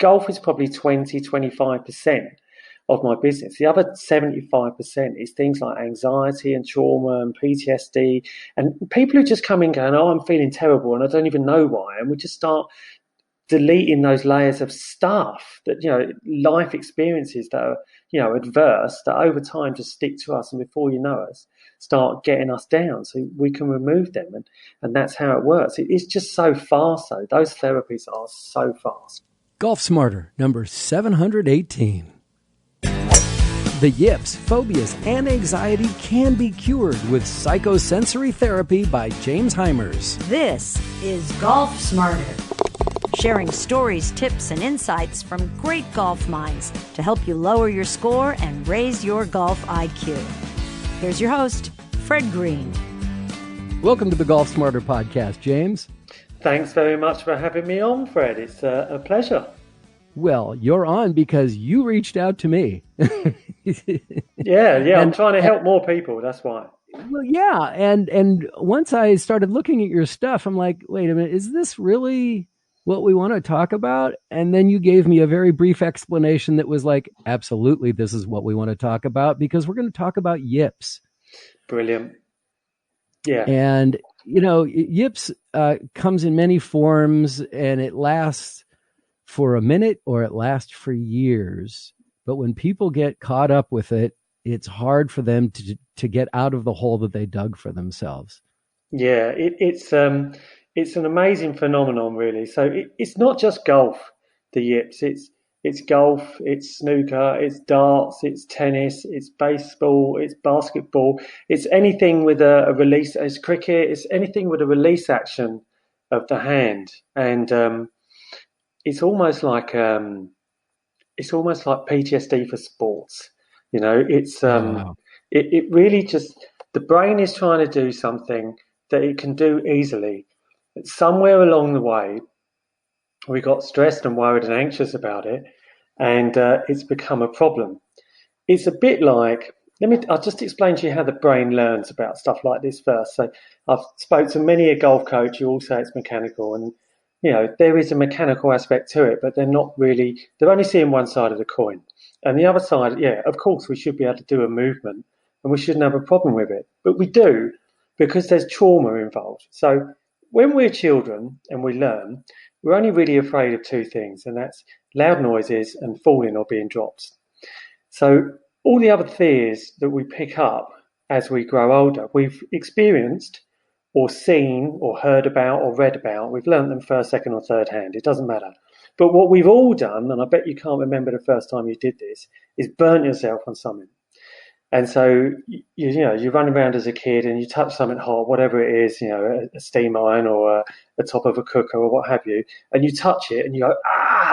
golf is probably 20-25% of my business. The other 75% is things like anxiety and trauma and PTSD, and people who just come in going, oh, I'm feeling terrible and I don't even know why. And we just start deleting those layers of stuff that, life experiences that are, adverse, that over time just stick to us, and before you know us, start getting us down so we can remove them. And that's how it works. It's just so fast, though. Those therapies are so fast. Golf Smarter, number 718. The yips, phobias, and anxiety can be cured with psychosensory therapy by James Hymers. This is Golf Smarter, sharing stories, tips, and insights from great golf minds to help you lower your score and raise your golf IQ. Here's your host, Fred Green. Welcome to the Golf Smarter podcast, James. Thanks very much for having me on, Fred. It's a pleasure. Well, you're on because you reached out to me. Yeah, I'm trying to help more people. That's why. Well, yeah, and once I started looking at your stuff, I'm like, wait a minute, is this really what we want to talk about? And then you gave me a very brief explanation that was like, absolutely, this is what we want to talk about, because we're going to talk about yips. Brilliant. Yeah. And, yips comes in many forms, and it lasts for a minute or it lasts for years. But when people get caught up with it, it's hard for them to get out of the hole that they dug for themselves. Yeah, it's an amazing phenomenon, really. So it's not just golf, the yips. It's golf, it's snooker, it's darts, it's tennis, it's baseball, it's basketball. It's anything with a release. It's cricket. It's anything with a release action of the hand, and it's almost like PTSD for sports. It's Wow. it really just, the brain is trying to do something that it can do easily. Somewhere along the way, we got stressed and worried and anxious about it, and it's become a problem. It's a bit like, I'll just explain to you how the brain learns about stuff like this first. So I've spoke to many a golf coach who all say it's mechanical, and there is a mechanical aspect to it, but they're only seeing one side of the coin. And the other side, of course, we should be able to do a movement and we shouldn't have a problem with it. But we do, because there's trauma involved. So when we're children and we learn, we're only really afraid of two things, and that's loud noises and falling or being dropped. So all the other fears that we pick up as we grow older, we've experienced or seen or heard about or read about. We've learned them first, second or third hand. It doesn't matter. But what we've all done, and I bet you can't remember the first time you did this, is burnt yourself on something. And so, you run around as a kid and you touch something hot, whatever it is, a steam iron or the top of a cooker or what have you, and you touch it and you go,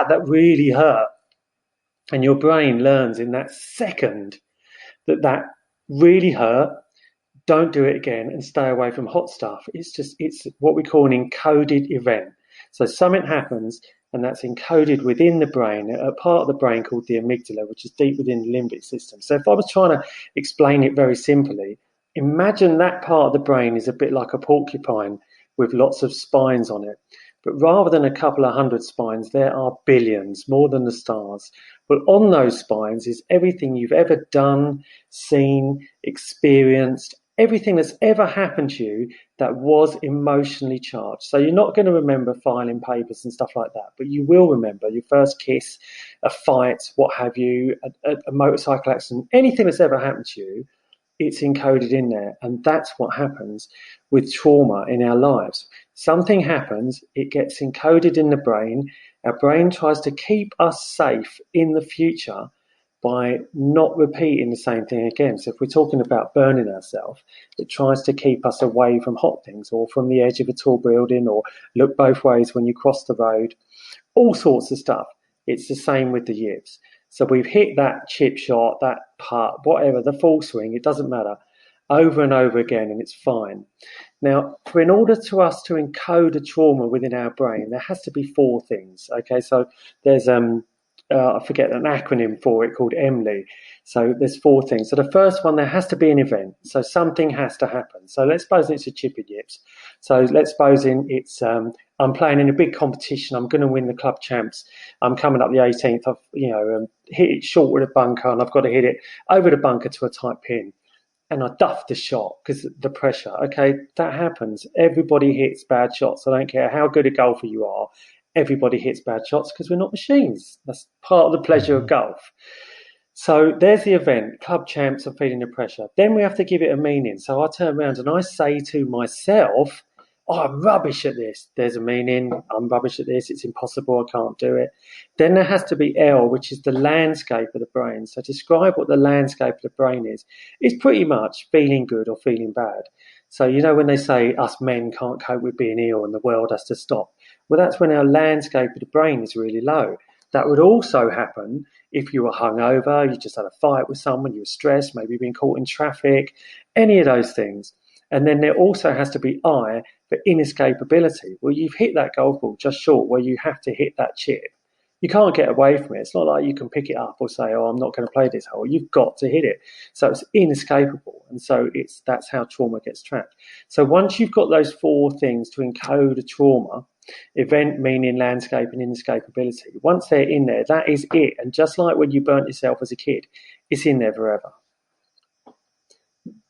that really hurt. And your brain learns in that second that really hurt. Don't do it again and stay away from hot stuff. It's what we call an encoded event. So something happens, and that's encoded within the brain, a part of the brain called the amygdala, which is deep within the limbic system. So if I was trying to explain it very simply, imagine that part of the brain is a bit like a porcupine with lots of spines on it. But rather than a couple of hundred spines, there are billions, more than the stars. But on those spines is everything you've ever done, seen, experienced, everything that's ever happened to you that was emotionally charged. So you're not going to remember filing papers and stuff like that, but you will remember your first kiss, a fight, what have you, a motorcycle accident, anything that's ever happened to you, it's encoded in there. And that's what happens with trauma in our lives. Something happens, it gets encoded in the brain. Our brain tries to keep us safe in the future by not repeating the same thing again. So if we're talking about burning ourselves, it tries to keep us away from hot things or from the edge of a tall building or look both ways when you cross the road, all sorts of stuff. It's the same with the yips. So we've hit that chip shot, that putt, whatever, the full swing, it doesn't matter, over and over again, and it's fine. Now, in order to us to encode a trauma within our brain, there has to be four things. Okay, so there's I forget an acronym for it called EMLI. So there's 4 things. So the first one, there has to be an event. So something has to happen. So let's suppose it's a chip at Yips. So let's suppose it's I'm playing in a big competition. I'm going to win the club champs. I'm coming up the 18th. I've hit it short with a bunker, and I've got to hit it over the bunker to a tight pin. And I duffed the shot because the pressure. Okay, that happens. Everybody hits bad shots. I don't care how good a golfer you are. Everybody hits bad shots because we're not machines. That's part of the pleasure of golf. So there's the event. Club champs are feeling the pressure. Then we have to give it a meaning. So I turn around and I say to myself, I'm rubbish at this. There's a meaning. I'm rubbish at this. It's impossible. I can't do it. Then there has to be L, which is the landscape of the brain. So describe what the landscape of the brain is. It's pretty much feeling good or feeling bad. So, when they say us men can't cope with being ill and the world has to stop. Well, that's when our landscape of the brain is really low. That would also happen if you were hungover, you just had a fight with someone, you were stressed, maybe being caught in traffic, any of those things. And then there also has to be I for inescapability. Well, you've hit that golf ball just short where you have to hit that chip. You can't get away from it. It's not like you can pick it up or say, I'm not going to play this hole. You've got to hit it. So it's inescapable. And so that's how trauma gets tracked. So once you've got those 4 things to encode a trauma, event, meaning, landscape, and inescapability, once they're in there, that is it. And just like when you burnt yourself as a kid, it's in there forever.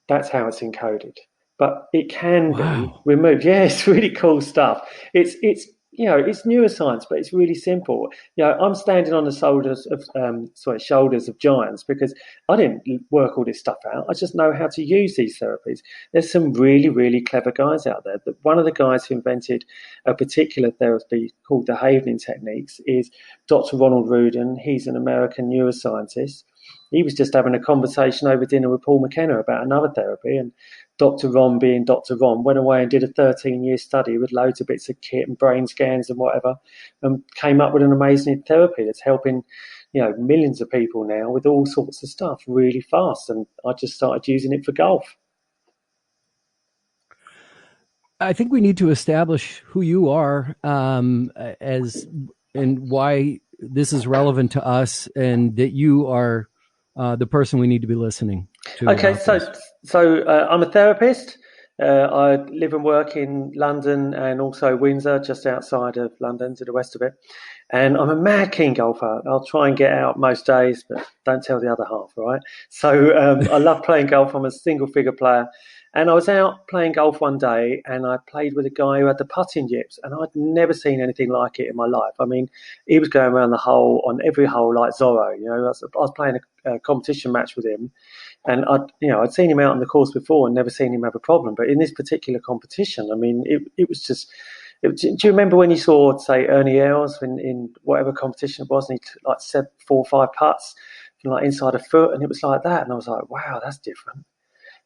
That's how it's encoded. But it can be removed. Yeah, it's really cool stuff. It's neuroscience, but it's really simple. I'm standing on the shoulders of giants because I didn't work all this stuff out. I just know how to use these therapies. There's some really, really clever guys out there. One of the guys who invented a particular therapy called the Havening techniques is Dr. Ronald Rudin. He's an American neuroscientist. He was just having a conversation over dinner with Paul McKenna about another therapy, and Dr. Ron, being Dr. Ron, went away and did a 13-year study with loads of bits of kit and brain scans and whatever, and came up with an amazing therapy that's helping, millions of people now with all sorts of stuff really fast. And I just started using it for golf. I think we need to establish who you are and why this is relevant to us, and that you are the person we need to be listening to. Okay, so I'm a therapist. I live and work in London and also Windsor, just outside of London, to the west of it. And I'm a mad keen golfer. I'll try and get out most days, but don't tell the other half, right? So I love playing golf. I'm a single-figure player. And I was out playing golf one day, and I played with a guy who had the putting Yips, and I'd never seen anything like it in my life. I mean, he was going around the hole on every hole like Zorro. I was playing a competition match with him, and I'd seen him out on the course before and never seen him have a problem. But in this particular competition, I mean, it was just. Do you remember when you saw, say, Ernie Els in whatever competition it was, and he said 4 or 5 putts from inside a foot, and it was like that, and I was like, wow, that's different.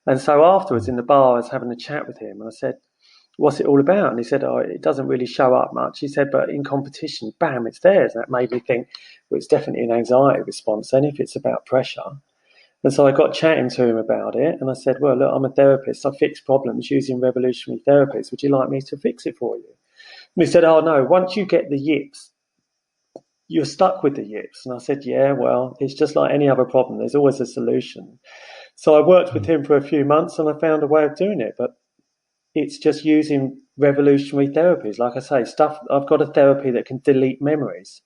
And so afterwards in the bar, I was having a chat with him, and I said, what's it all about? And he said, it doesn't really show up much. He said, but in competition, bam, it's there. And that made me think, well, it's definitely an anxiety response then if it's about pressure. And so I got chatting to him about it, and I said, well, look, I'm a therapist. I fix problems using revolutionary therapies. Would you like me to fix it for you? And he said, oh, no, once you get the Yips, you're stuck with the Yips. And I said, yeah, well, it's just like any other problem. There's always a solution. So I worked with him for a few months, and I found a way of doing it. But it's just using revolutionary therapies. Like I say, I've got a therapy that can delete memories,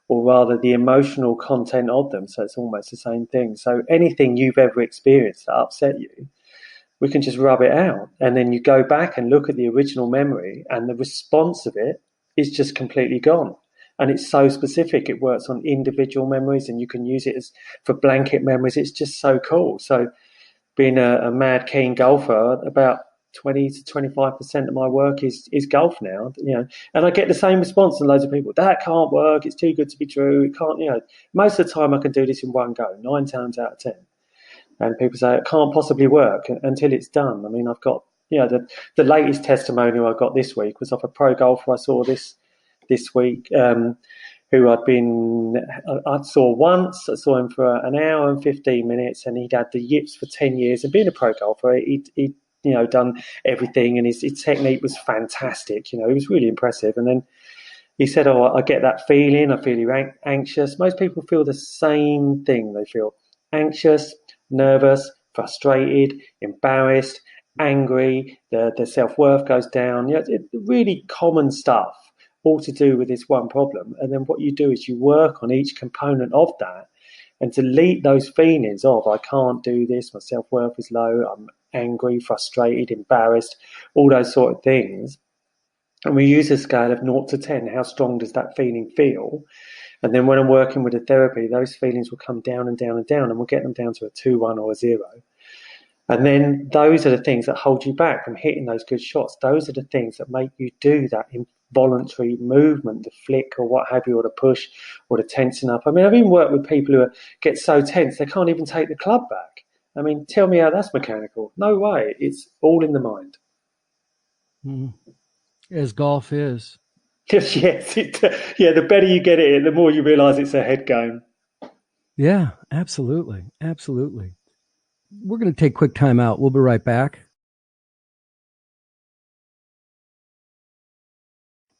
or rather the emotional content of them. So it's almost the same thing. So anything you've ever experienced that upset you, we can just rub it out. And then you go back and look at the original memory, and the response of it is just completely gone. And it's so specific. It works on individual memories, and you can use it for blanket memories. It's just so cool. So being a mad keen golfer, about 20 to 25% of my work is golf now, and I get the same response from loads of people. That can't work. It's too good to be true. It can't, most of the time I can do this in one go, 9 times out of 10. And people say it can't possibly work until it's done. I mean, I've got, the latest testimonial I got this week was of a pro golfer I saw this week, who I saw once. I saw him for an hour and 15 minutes, and he'd had the Yips for 10 years. And being a pro golfer, he'd done everything, and his technique was fantastic. He was really impressive. And then he said, oh, I get that feeling, I feel anxious. Most people feel the same thing. They feel anxious, nervous, frustrated, embarrassed, angry, the self-worth goes down. It's really common stuff, all to do with this one problem. And then what you do is you work on each component of that and delete those feelings of, I can't do this, my self-worth is low, I'm angry, frustrated, embarrassed, all those sort of things. And we use a scale of 0 to 10. How strong does that feeling feel? And then when I'm working with a therapy, those feelings will come down and down and down, and we'll get them down to a 2, 1, or a 0. And then those are the things that hold you back from hitting those good shots. Those are the things that make you do that involuntary movement, the flick or what have you, or the push or the tensing up. I mean, I've even worked with people who get so tense they can't even take the club back. I mean, tell me how that's mechanical. No way. It's all in the mind. As golf is. Yes, the better you get at it, the more you realise it's a head game. Yeah, absolutely. Absolutely. We're going to take a quick time out. We'll be right back.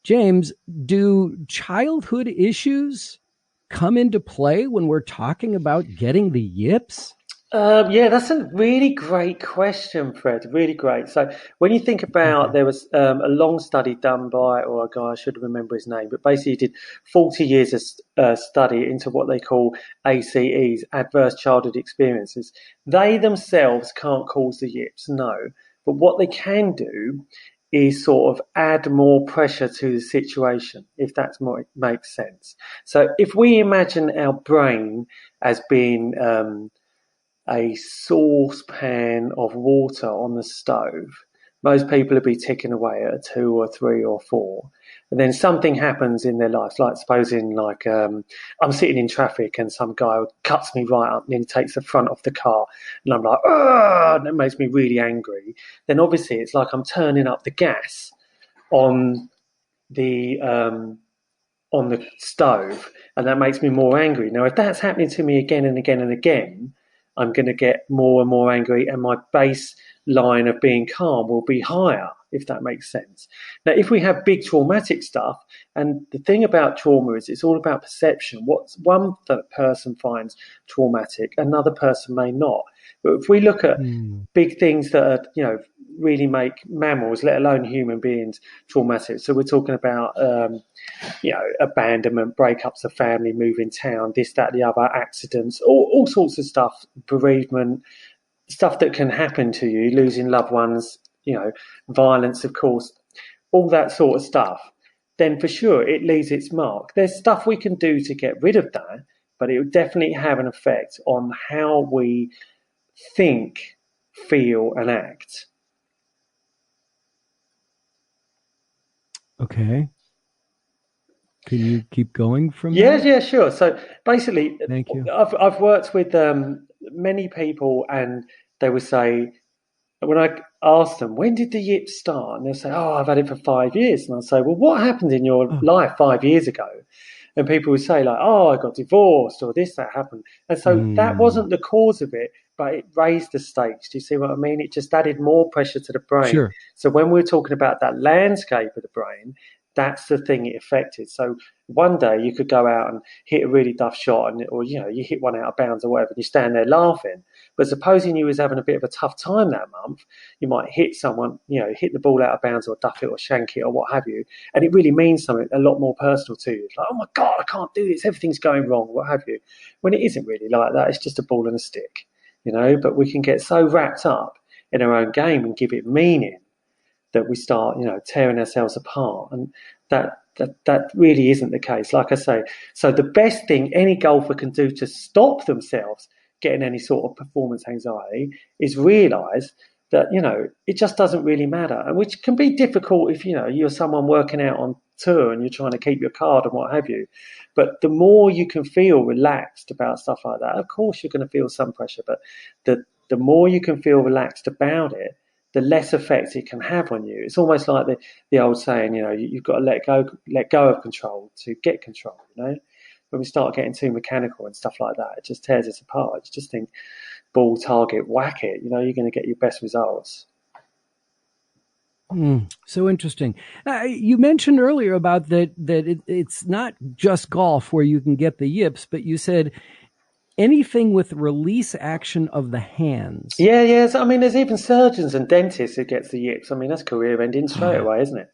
James, do childhood issues come into play when we're talking about getting the yips? That's a really great question, Fred. Really great. So when you think about, there was a long study done by, or a guy, I should remember his name, but basically he did 40 years of study into what they call ACEs, adverse childhood experiences. They themselves can't cause the yips, no. But what they can do is sort of add more pressure to the situation, if that makes sense. So if we imagine our brain as being a saucepan of water on the stove, most people would be ticking away at a 2 or 3 or 4. And then something happens in their life, like supposing I'm sitting in traffic and some guy cuts me right up and then takes the front of the car and I'm like, ah, and that makes me really angry. Then obviously it's like I'm turning up the gas on the stove, and that makes me more angry. Now, if that's happening to me again and again and again, I'm going to get more and more angry, and my baseline of being calm will be higher, if that makes sense. Now, if we have big traumatic stuff, and the thing about trauma is it's all about perception. What one person finds traumatic, another person may not. But if we look at big things that are, really make mammals, let alone human beings, traumatic. So we're talking about, abandonment, breakups of family, moving town, this, that, the other, accidents, all sorts of stuff, bereavement, stuff that can happen to you, losing loved ones, violence, of course, all that sort of stuff. Then for sure it leaves its mark. There's stuff we can do to get rid of that, but it will definitely have an effect on how we think, feel, and act. Okay. Can you keep going from there? that? Yeah, sure. So basically, thank you. I've worked with many people, and they would say, when I ask them, when did the yips start? And they'll say, oh, I've had it for 5 years. And I'll say, well, what happened in your life 5 years ago? And people would say, like, oh, I got divorced, or this, that happened. And so that wasn't the cause of it, but it raised the stakes. Do you see what I mean? It just added more pressure to the brain. Sure. So when we're talking about that landscape of the brain, that's the thing it affected. So one day you could go out and hit a really tough shot, or you hit one out of bounds or whatever, and you stand there laughing. But supposing you was having a bit of a tough time that month, you might hit someone, hit the ball out of bounds or duff it or shank it or what have you, and it really means something a lot more personal to you. It's like, oh my God, I can't do this, everything's going wrong, what have you. When it isn't really like that, it's just a ball and a stick, But we can get so wrapped up in our own game and give it meaning that we start, tearing ourselves apart. And that really isn't the case. Like I say, so the best thing any golfer can do to stop themselves getting any sort of performance anxiety is realise that, it just doesn't really matter. And which can be difficult if, you're someone working out on tour and you're trying to keep your card and what have you. But the more you can feel relaxed about stuff like that, of course you're going to feel some pressure, but the more you can feel relaxed about it, the less effect it can have on you. It's almost like the old saying, you've got to let go of control to get control, When we start getting too mechanical and stuff like that, it just tears us apart. You just think, ball, target, whack it, you're going to get your best results. So interesting. You mentioned earlier about that it's not just golf where you can get the yips, but you said anything with release action of the hands. Yeah, yeah. So, I mean, there's even surgeons and dentists who gets the yips. I mean, that's career ending straight away, isn't it?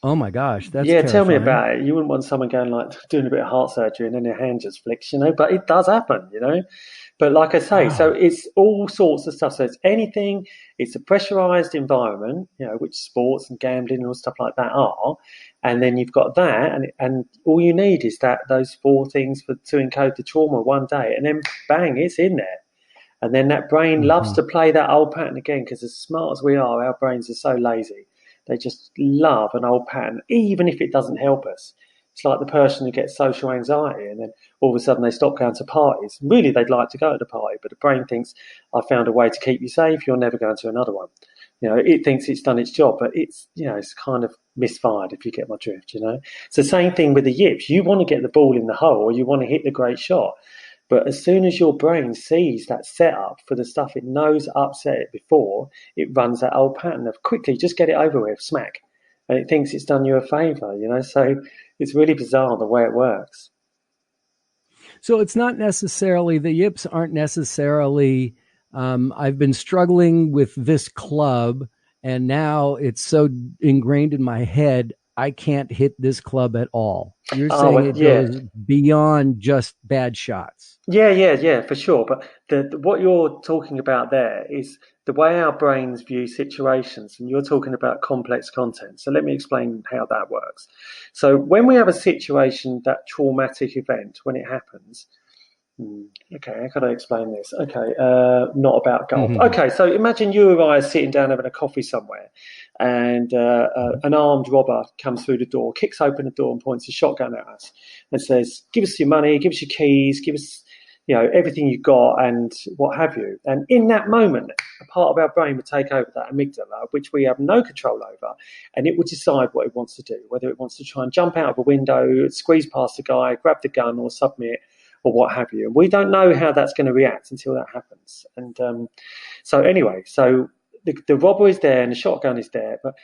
Oh my gosh, that's Yeah, tell me terrifying. about it. You wouldn't want someone going like doing a bit of heart surgery and then their hand just flicks, but it does happen, But like I say, so Wow. it's all sorts of stuff. So it's anything, it's a pressurized environment, which sports and gambling and all stuff like that are. And then you've got that, and all you need is those four things to encode the trauma one day, and then bang, it's in there. And then that brain loves Hmm. to play that old pattern again because as smart as we are, our brains are so lazy. They just love an old pattern, even if it doesn't help us. It's like the person who gets social anxiety and then all of a sudden they stop going to parties. Really, they'd like to go to the party, but the brain thinks, I found a way to keep you safe. You're never going to another one. It thinks it's done its job, but it's kind of misfired, if you get my drift. It's the same thing with the yips. You want to get the ball in the hole or you want to hit the great shot. But as soon as your brain sees that setup for the stuff it knows upset it before, it runs that old pattern of quickly just get it over with, smack. And it thinks it's done you a favour, So it's really bizarre the way it works. So it's not necessarily, the yips aren't necessarily, I've been struggling with this club and now it's so ingrained in my head, I can't hit this club at all. You're Oh, saying well, it yeah. goes beyond just bad shots. Yeah, for sure. But what you're talking about there is the way our brains view situations, and you're talking about complex content. So let me explain how that works. So when we have a situation, that traumatic event, when it happens, okay, how can I explain this? Okay, not about golf. Mm-hmm. Okay, so imagine you or I are sitting down having a coffee somewhere, and an armed robber comes through the door, kicks open the door, and points a shotgun at us, and says, "Give us your money, give us your keys, give us, everything you got, and what have you." And in that moment, a part of our brain would take over that amygdala, which we have no control over, and it would decide what it wants to do, whether it wants to try and jump out of a window, squeeze past the guy, grab the gun, or submit, or what have you. And we don't know how that's going to react until that happens. And so the robber is there and the shotgun is there, but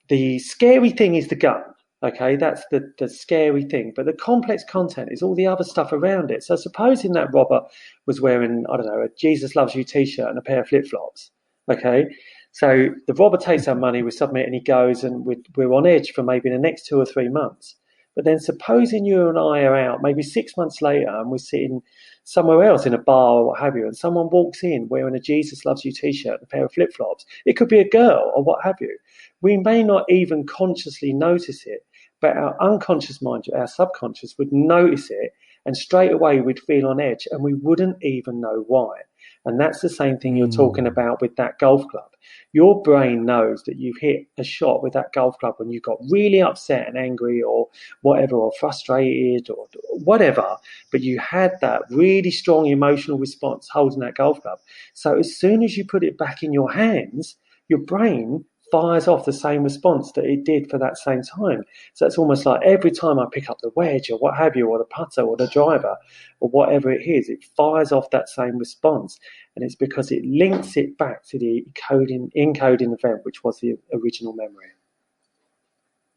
the scary thing is the gun. Okay, that's the scary thing. But the complex content is all the other stuff around it. So supposing that robber was wearing, I don't know, a Jesus Loves You t-shirt and a pair of flip-flops. Okay, so the robber takes our money, we submit, and he goes, and we're on edge for maybe the next 2 or 3 months. But then supposing you and I are out maybe 6 months later and we're sitting somewhere else in a bar or what have you, and someone walks in wearing a Jesus Loves You t-shirt and a pair of flip-flops. It could be a girl or what have you. We may not even consciously notice it, but our unconscious mind, our subconscious, would notice it, and straight away we'd feel on edge and we wouldn't even know why. And that's the same thing you're talking about with that golf club. Your brain knows that you've hit a shot with that golf club when you got really upset and angry or whatever, or frustrated or whatever, but you had that really strong emotional response holding that golf club. So as soon as you put it back in your hands, your brain fires off the same response that it did for that same time. So it's almost like every time I pick up the wedge or what have you, or the putter or the driver or whatever it is, it fires off that same response. And it's because it links it back to the encoding event, which was the original memory.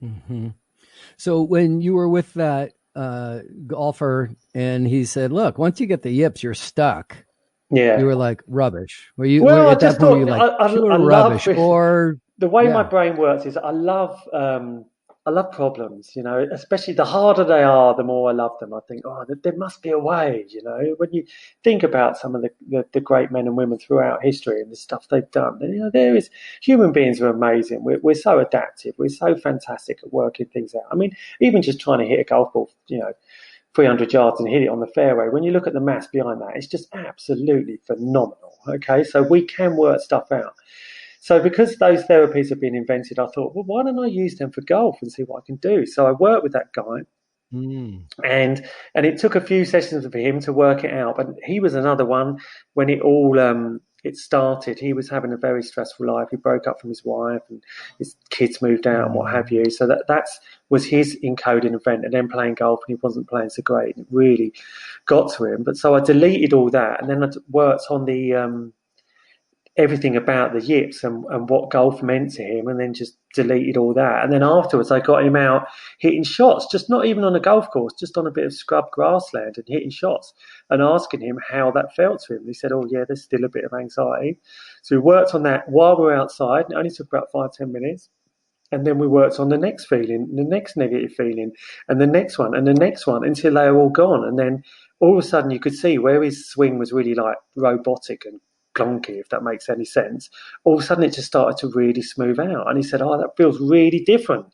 Mm-hmm. So when you were with that golfer and he said, look, once you get the yips, you're stuck. Yeah. You were like, rubbish. Were you, Well, at that point, were you like pure rubbish? Or, the way my yeah. brain works is I love problems, especially the harder they are, the more I love them. I think, there must be a way, when you think about some of the great men and women throughout history and the stuff they've done, human beings are amazing. We're so adaptive. We're so fantastic at working things out. I mean, even just trying to hit a golf ball, 300 yards and hit it on the fairway. When you look at the maths behind that, it's just absolutely phenomenal. Okay, so we can work stuff out. So because those therapies have been invented, I thought, well, why don't I use them for golf and see what I can do? So I worked with that guy, and it took a few sessions for him to work it out. But he was another one when it all it started. He was having a very stressful life. He broke up from his wife, and his kids moved out and what have you. So that was his encoding event, and then playing golf, and he wasn't playing so great. And it really got to him. But so I deleted all that, and then I worked on the everything about the Yips and what golf meant to him, and then just deleted all that. And then afterwards, I got him out hitting shots, just not even on a golf course, just on a bit of scrub grassland and hitting shots, and asking him how that felt to him. And he said, oh, yeah, there's still a bit of anxiety. So we worked on that while we were outside. It only took about 5-10 minutes. And then we worked on the next feeling, the next negative feeling, and the next one, and the next one, until they were all gone. And then all of a sudden you could see where his swing was really like robotic and clunky, if that makes any sense. All of a sudden it just started to really smooth out. And he said, oh, that feels really different.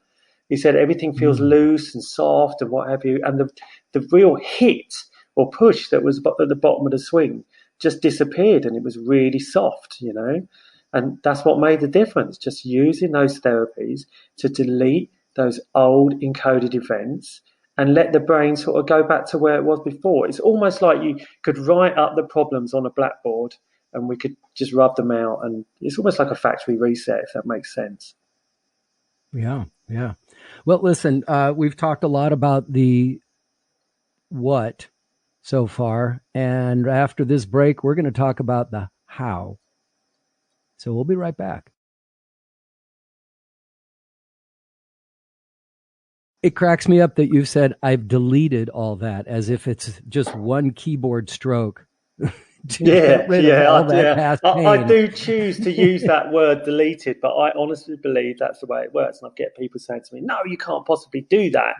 He said everything feels loose and soft and what have you. And the real hit or push that was at the bottom of the swing just disappeared, and it was really soft, you know. And that's what made the difference, just using those therapies to delete those old encoded events and let the brain sort of go back to where it was before. It's almost like you could write up the problems on a blackboard and we could just rub them out. And it's almost like a factory reset, if that makes sense. Yeah. Well, listen, we've talked a lot about the what so far. And after this break, we're going to talk about the how. So we'll be right back. It cracks me up that you've said I've deleted all that, as if it's just one keyboard stroke. I do choose to use that word deleted, but I honestly believe that's the way it works. And I get people saying to me, no, you can't possibly do that.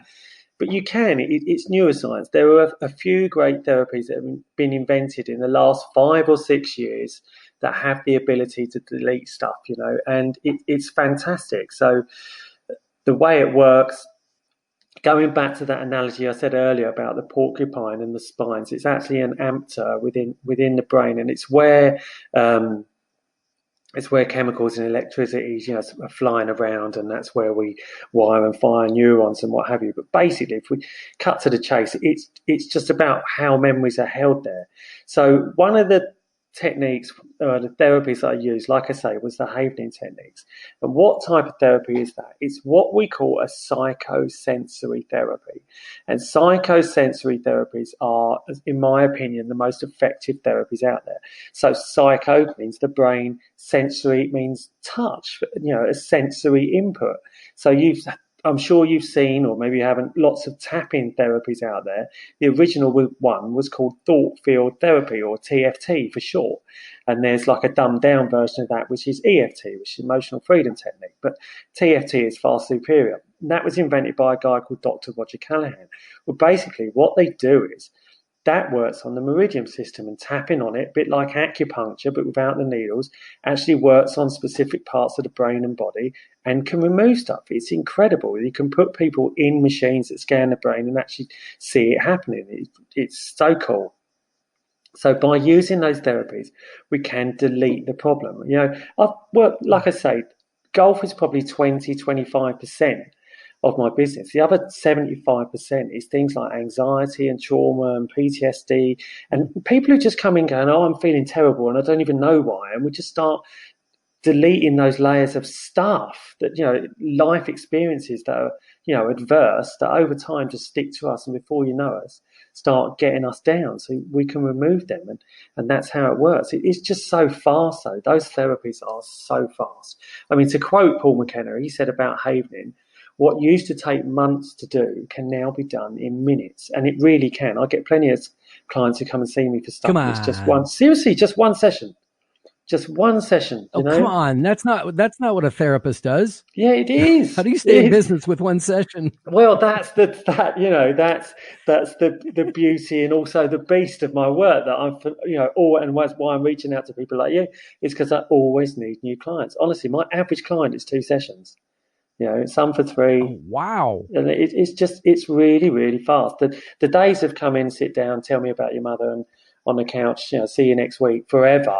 But you can. It's neuroscience. There are a few great therapies that have been invented in the last 5 or 6 years that have the ability to delete stuff, you know, and it's fantastic. So the way it works, going back to that analogy I said earlier about the porcupine and the spines, it's actually an ampter within the brain, and it's where chemicals and electricity, you know, are flying around, and that's where we wire and fire neurons and what have you. But basically, if we cut to the chase, it's just about how memories are held there. So one of the techniques, the therapies I used, like I say, was the Havening techniques. And what type of therapy is that? It's what we call a psychosensory therapy. And psychosensory therapies are, in my opinion, the most effective therapies out there. So psycho means the brain, sensory means touch, you know, a sensory input. So I'm sure you've seen, or maybe you haven't, lots of tapping therapies out there. The original one was called thought field therapy, or TFT for short. And there's like a dumbed down version of that, which is EFT, which is emotional freedom technique. But TFT is far superior. And that was invented by a guy called Dr. Roger Callahan. Well, basically what they do is that works on the meridian system, and tapping on it, a bit like acupuncture, but without the needles, actually works on specific parts of the brain and body and can remove stuff. It's incredible. You can put people in machines that scan the brain and actually see it happening. It's so cool. So by using those therapies, we can delete the problem. You know, I've worked, like I say, golf is probably 20-25% of my business. The other 75% is things like anxiety and trauma and PTSD, and people who just come in going, oh, I'm feeling terrible and I don't even know why. And we just start deleting those layers of stuff that, you know, life experiences that are, you know, adverse, that over time just stick to us, and before you know us, start getting us down, so we can remove them. And that's how it works. It's just so fast, though. Those therapies are so fast. I mean, to quote Paul McKenna, he said about Havening, what used to take months to do can now be done in minutes. And it really can. I get plenty of clients who come and see me for stuff. It's just one session. Just one session. You know? Come on. That's not what a therapist does. Yeah, it is. How do you stay in business with one session? Well, that's the beauty and also the beast of my work, that I'm, you know, and why I'm reaching out to people like you is because I always need new clients. Honestly, my average client is 2 sessions. You know, some for 3. Oh, wow. And it's really, really fast. The days have come in, sit down, tell me about your mother, and on the couch, you know, see you next week, forever.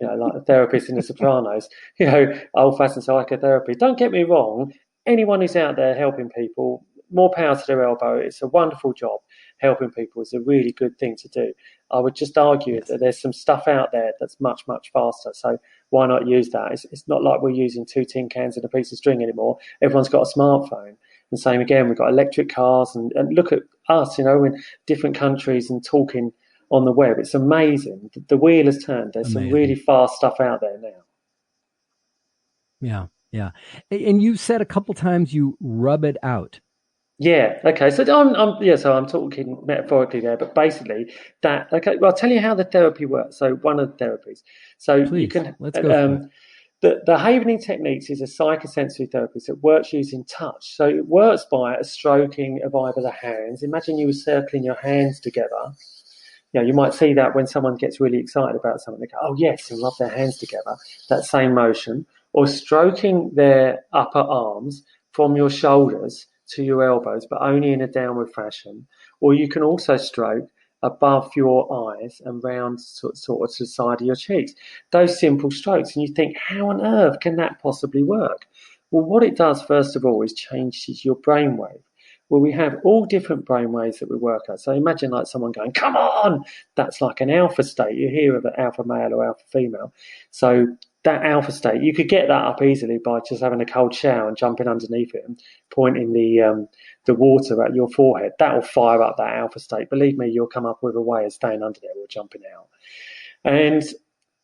You know, like the therapist in The Sopranos, you know, old-fashioned psychotherapy. Don't get me wrong. Anyone who's out there helping people, more power to their elbow. It's a wonderful job. Helping people is a really good thing to do. I would just argue that there's some stuff out there that's much, much faster. So why not use that? It's not like we're using 2 tin cans and a piece of string anymore. Everyone's got a smartphone. And same again, we've got electric cars. And look at us, you know, in different countries and talking on the web. It's amazing. The wheel has turned. There's some really fast stuff out there now. Yeah, yeah. And you said a couple times you rub it out. Yeah. Okay. So I'm talking metaphorically there, but basically that. Okay. Well, I'll tell you how the therapy works. So one of the therapies. So please, you can. Let's go. The Havening techniques is a psychosensory therapy that works using touch. So it works by a stroking of either the hands. Imagine you were circling your hands together. You might see that when someone gets really excited about something, they go, oh yes, and rub their hands together. That same motion. Or stroking their upper arms from your shoulders to your elbows, but only in a downward fashion. Or you can also stroke above your eyes and round sort of to the side of your cheeks. Those simple strokes. And you think, how on earth can that possibly work? Well, what it does, first of all, is changes your brainwave. Well, we have all different brainwaves that we work at. So imagine like someone going, come on! That's like an alpha state. You hear of an alpha male or alpha female. So that alpha state, you could get that up easily by just having a cold shower and jumping underneath it and pointing the water at your forehead. That will fire up that alpha state. Believe me, you'll come up with a way of staying under there or jumping out. And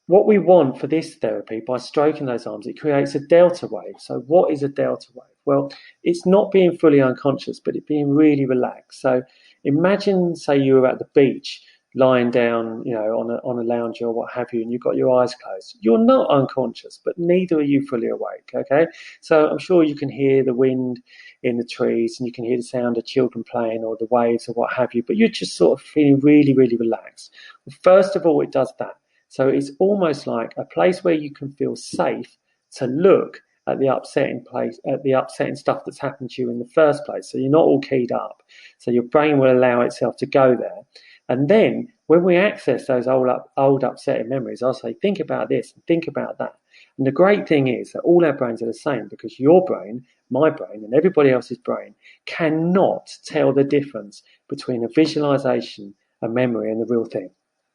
what we want for this therapy, by stroking those arms, it creates a delta wave. So what is a delta wave? Well, it's not being fully unconscious, but it being really relaxed. So imagine, say, you were at the beach, lying down, on a lounger or what have you, and you've got your eyes closed. You're not unconscious, but neither are you fully awake, okay? So I'm sure you can hear the wind in the trees and you can hear the sound of children playing or the waves or what have you, but you're just sort of feeling really, really relaxed. Well, first of all, it does that. So it's almost like a place where you can feel safe to look at the upsetting stuff that's happened to you in the first place. So you're not all keyed up. So your brain will allow itself to go there. And then when we access those old upsetting memories, I'll say, think about this and think about that. And the great thing is that all our brains are the same, because your brain, my brain, and everybody else's brain cannot tell the difference between a visualization, a memory, and the real thing.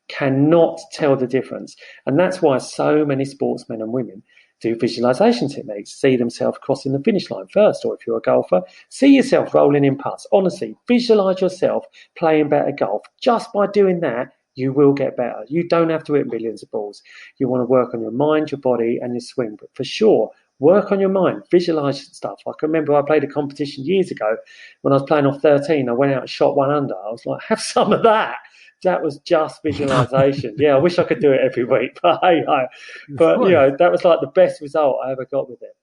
Cannot tell the difference. And that's why so many sportsmen and women do visualization techniques, see themselves crossing the finish line first, or if you're a golfer, see yourself rolling in putts. Honestly, visualize yourself playing better golf. Just by doing that, you will get better. You don't have to hit millions of balls. You want to work on your mind, your body, and your swing. But for sure, work on your mind, visualize stuff. I can remember I played a competition years ago when I was playing off 13. I went out and shot one under. I was like, have some of that. That was just visualization. Yeah, I wish I could do it every week, but hey, that was like the best result I ever got with it.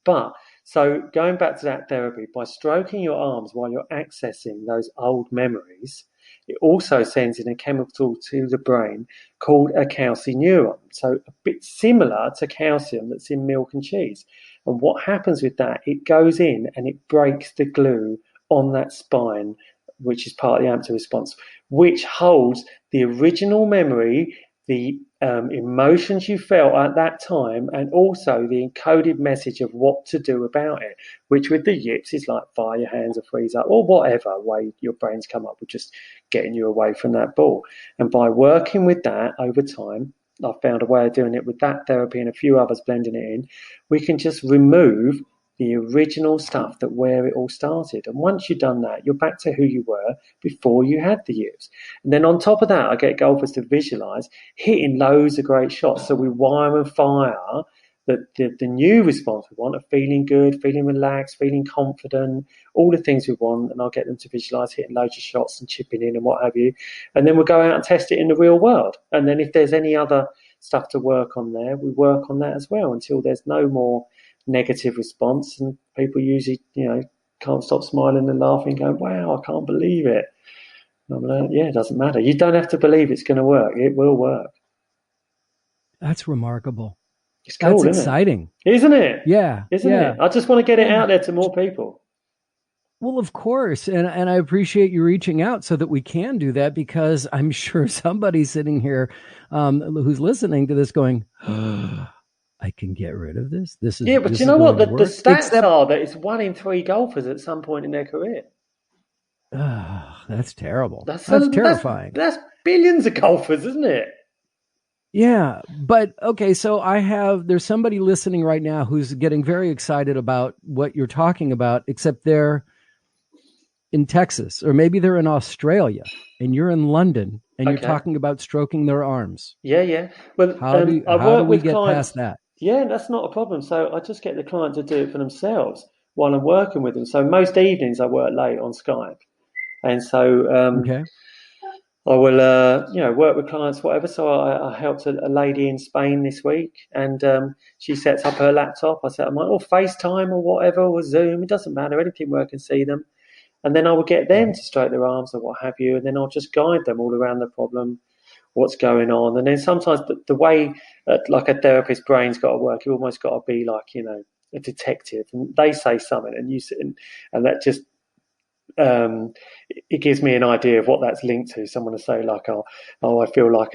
But so going back to that therapy, by stroking your arms while you're accessing those old memories, it also sends in a chemical to the brain called a calcineuron. So a bit similar to calcium that's in milk and cheese. And what happens with that, it goes in and it breaks the glue on that spine, which is part of the AMPA response, which holds the original memory, the emotions you felt at that time, and also the encoded message of what to do about it, which with the yips is like fire your hands or freeze up, or whatever way your brain's come up with just getting you away from that ball. And by working with that over time, I found a way of doing it with that therapy and a few others blending it in, we can just remove the original stuff that where it all started. And once you've done that, you're back to who you were before you had the yips. And then on top of that, I get golfers to visualize hitting loads of great shots. So we wire and fire the new response we want of feeling good, feeling relaxed, feeling confident, all the things we want. And I'll get them to visualize hitting loads of shots and chipping in and what have you. And then we'll go out and test it in the real world. And then if there's any other stuff to work on there, we work on that as well until there's no more negative response, and people usually, can't stop smiling and laughing, going, "Wow, I can't believe it." And I'm like, yeah, it doesn't matter. You don't have to believe it's going to work. It will work. That's remarkable. It's cool, That's exciting, isn't it? Yeah, isn't it? I just want to get it out there to more people. Well, of course, and I appreciate you reaching out so that we can do that, because I'm sure somebody's sitting here who's listening to this going, I can get rid of this. This is but you know what? The stats are that it's 1 in 3 golfers at some point in their career. That's terrible. That's terrifying. That's billions of golfers, isn't it? Yeah, but okay. So there's somebody listening right now who's getting very excited about what you're talking about, except they're in Texas, or maybe they're in Australia, and you're in London, and you're Okay. talking about stroking their arms. Yeah. Well, How do I how do work we with get clients. past that? Yeah, that's not a problem. So I just get the client to do it for themselves while I'm working with them. So most evenings I work late on Skype, and so Okay. I will, work with clients, whatever. So I helped a lady in Spain this week, and she sets up her laptop. I set up or FaceTime or whatever, or Zoom. It doesn't matter, anything where I can see them. And then I will get them to stroke their arms or what have you, and then I'll just guide them all around the problem, what's going on. And then sometimes the way, like a therapist's brain's got to work, you've almost got to be like, a detective. And they say something, and you sit and that just, it gives me an idea of what that's linked to. Someone will say like, oh, I feel like,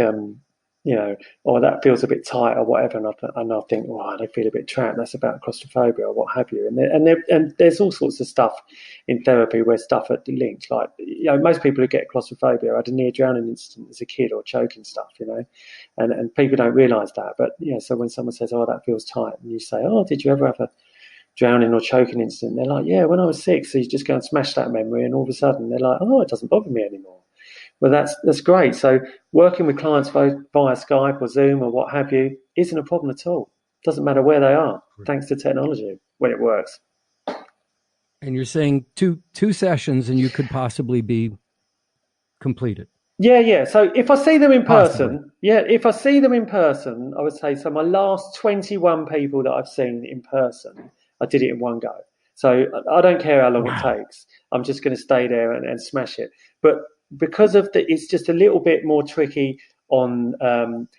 or that feels a bit tight or whatever. And I think, oh, they feel a bit trapped. That's about claustrophobia or what have you. And there's all sorts of stuff in therapy where stuff are linked. Like, most people who get claustrophobia had a near drowning incident as a kid or choking stuff, and people don't realise that. But, so when someone says, oh, that feels tight, and you say, oh, did you ever have a drowning or choking incident? They're like, yeah, when I was 6. So you just go and smash that memory, and all of a sudden they're like, oh, it doesn't bother me anymore. Well, that's great. So working with clients via Skype or Zoom or what have you isn't a problem at all. Doesn't matter where they are, thanks to technology, when it works. And you're saying two sessions, and you could possibly be completed. Yeah. So if I see them in person, Possibly. I would say, so my last 21 people that I've seen in person, I did it in one go. So I don't care how long it takes. I'm just going to stay there and smash it. But because of it's just a little bit more tricky on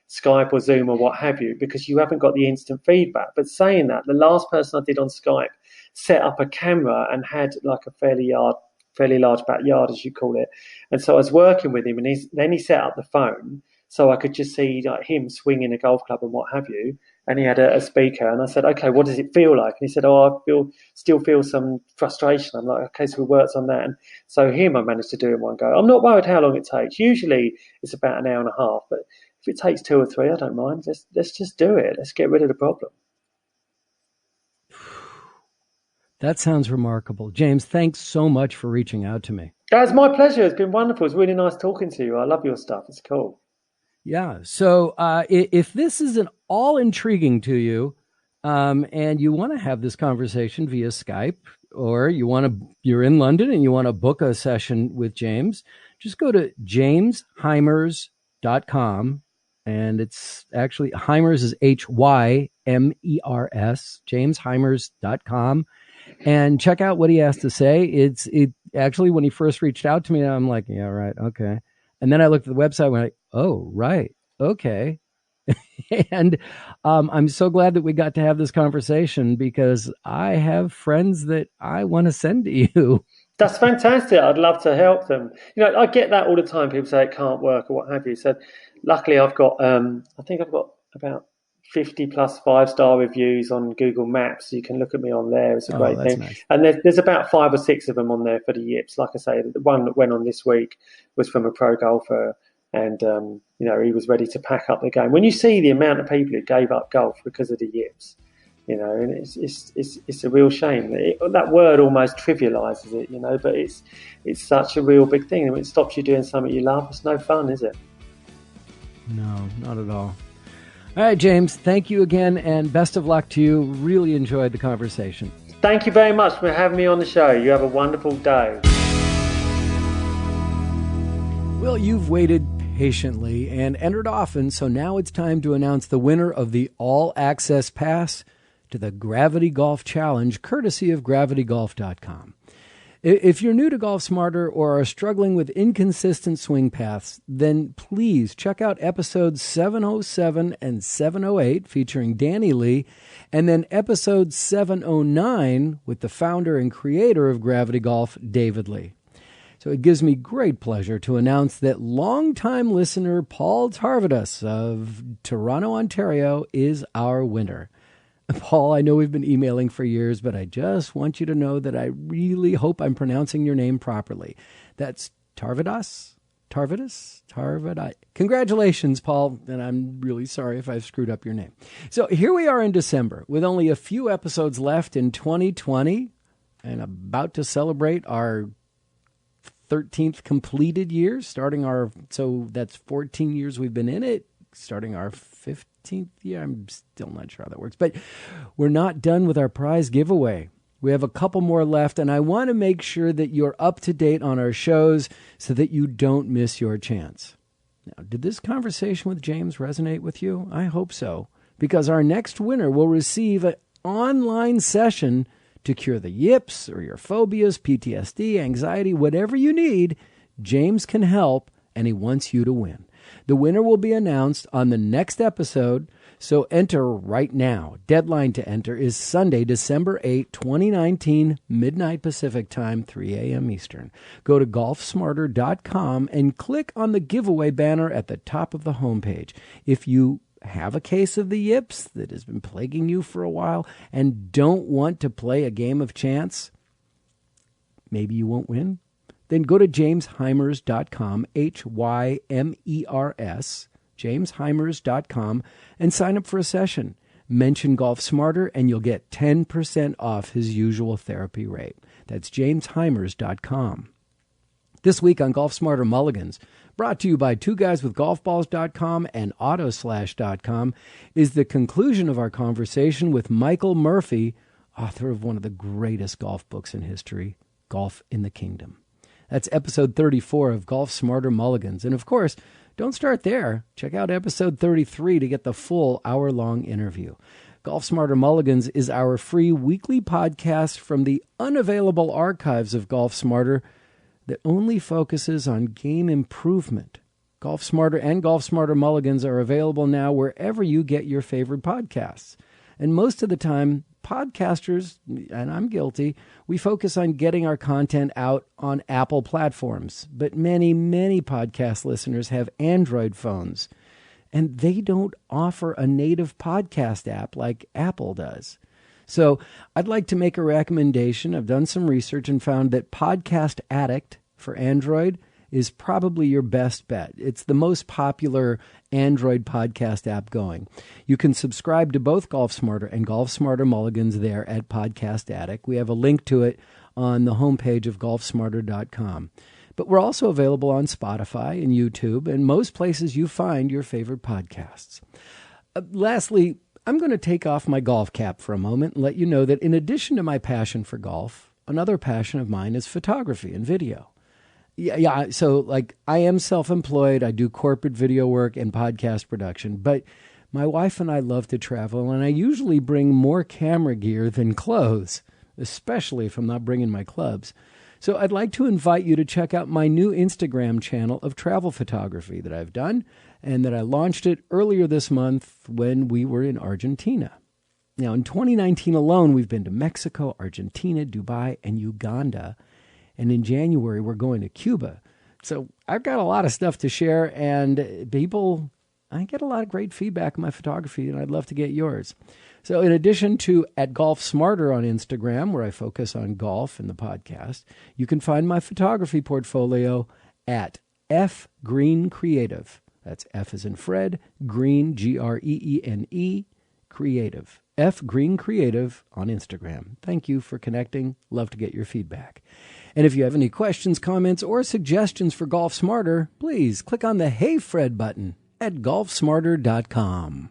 Skype or Zoom or what have you, because you haven't got the instant feedback. But saying that, the last person I did on Skype set up a camera and had like a fairly large backyard, as you call it. And so I was working with him, and then he set up the phone so I could just see like him swinging a golf club and what have you. And he had a speaker, and I said, okay, what does it feel like? And he said, oh, I still feel some frustration. I'm like, okay, so we worked on that. And so I managed to do in one go. I'm not worried how long it takes. Usually it's about an hour and a half, but if it takes 2 or 3, I don't mind. Let's just do it. Let's get rid of the problem. That sounds remarkable. James, thanks so much for reaching out to me. It's my pleasure. It's been wonderful. It's really nice talking to you. I love your stuff. It's cool. Yeah. So if this isn't all intriguing to you, and you want to have this conversation via Skype, or you're in London and you want to book a session with James, just go to jameshymers.com. And it's actually, Hymers is Hymers, jameshymers.com. And check out what he has to say. It actually, when he first reached out to me, I'm like, yeah, right. Okay. And then I looked at the website and went like, oh, right. Okay. And I'm so glad that we got to have this conversation, because I have friends that I want to send to you. That's fantastic. I'd love to help them. I get that all the time. People say it can't work or what have you. So luckily I've got, I think I've got about 50 plus 5-star reviews on Google Maps. So you can look at me on there. It's a great thing. Nice. And there's about 5 or 6 of them on there for the Yips. Like I say, the one that went on this week was from a pro golfer, and he was ready to pack up the game. When you see the amount of people who gave up golf because of the Yips, and it's a real shame. That word almost trivializes it, but it's such a real big thing. And when it stops you doing something you love, it's no fun, is it? No, not at all. All right, James, thank you again, and best of luck to you. Really enjoyed the conversation. Thank you very much for having me on the show. You have a wonderful day. Well, you've waited patiently and entered often, so now it's time to announce the winner of the All Access Pass to the Gravity Golf Challenge, courtesy of gravitygolf.com. If you're new to Golf Smarter or are struggling with inconsistent swing paths, then please check out episodes 707 and 708 featuring Danny Lee, and then episode 709 with the founder and creator of Gravity Golf, David Lee. So it gives me great pleasure to announce that longtime listener Paul Tarvidas of Toronto, Ontario is our winner. Paul, I know we've been emailing for years, but I just want you to know that I really hope I'm pronouncing your name properly. That's Tarvidas? Congratulations, Paul, and I'm really sorry if I've screwed up your name. So here we are in December with only a few episodes left in 2020 and about to celebrate our 13th completed year, so that's 14 years we've been in it, starting our 15th year. I'm still not sure how that works, but we're not done with our prize giveaway. We have a couple more left, and I want to make sure that you're up to date on our shows so that you don't miss your chance. Now, did this conversation with James resonate with you? I hope so, because our next winner will receive an online session to cure the yips or your phobias, PTSD, anxiety, whatever you need. James can help, and he wants you to win. The winner will be announced on the next episode, so enter right now. Deadline to enter is Sunday, December 8, 2019, midnight Pacific time, 3 a.m. Eastern. Go to golfsmarter.com and click on the giveaway banner at the top of the homepage. If you have a case of the yips that has been plaguing you for a while and don't want to play a game of chance, maybe you won't win, then go to jameshymers.com, Hymers, jameshymers.com, and sign up for a session. Mention Golf Smarter, and you'll get 10% off his usual therapy rate. That's jameshymers.com. This week on Golf Smarter Mulligans, brought to you by twoguyswithgolfballs.com and autoslash.com, is the conclusion of our conversation with Michael Murphy, author of one of the greatest golf books in history, Golf in the Kingdom. That's episode 34 of Golf Smarter Mulligans. And of course, don't start there. Check out episode 33 to get the full hour-long interview. Golf Smarter Mulligans is our free weekly podcast from the unavailable archives of Golf Smarter that only focuses on game improvement. Golf Smarter and Golf Smarter Mulligans are available now wherever you get your favorite podcasts. And most of the time, podcasters, and I'm guilty, we focus on getting our content out on Apple platforms. But many, many podcast listeners have Android phones, and they don't offer a native podcast app like Apple does. So I'd like to make a recommendation. I've done some research and found that Podcast Addict for Android is probably your best bet. It's the most popular Android podcast app going. You can subscribe to both Golf Smarter and Golf Smarter Mulligans there at Podcast Addict. We have a link to it on the homepage of golfsmarter.com. But we're also available on Spotify and YouTube and most places you find your favorite podcasts. Lastly, I'm going to take off my golf cap for a moment and let you know that in addition to my passion for golf, another passion of mine is photography and video. Yeah. So, like, I am self-employed. I do corporate video work and podcast production. But my wife and I love to travel, and I usually bring more camera gear than clothes, especially if I'm not bringing my clubs. So I'd like to invite you to check out my new Instagram channel of travel photography that I've done, and that I launched it earlier this month when we were in Argentina. Now, in 2019 alone, we've been to Mexico, Argentina, Dubai, and Uganda. And in January, we're going to Cuba. So I've got a lot of stuff to share, and I get a lot of great feedback on my photography, and I'd love to get yours. So in addition to at Golf Smarter on Instagram, where I focus on golf and the podcast, you can find my photography portfolio at F Green Creative. That's F as in Fred, Green, Greene, Creative. F Green Creative on Instagram. Thank you for connecting. Love to get your feedback. And if you have any questions, comments, or suggestions for Golf Smarter, please click on the Hey Fred button at golfsmarter.com.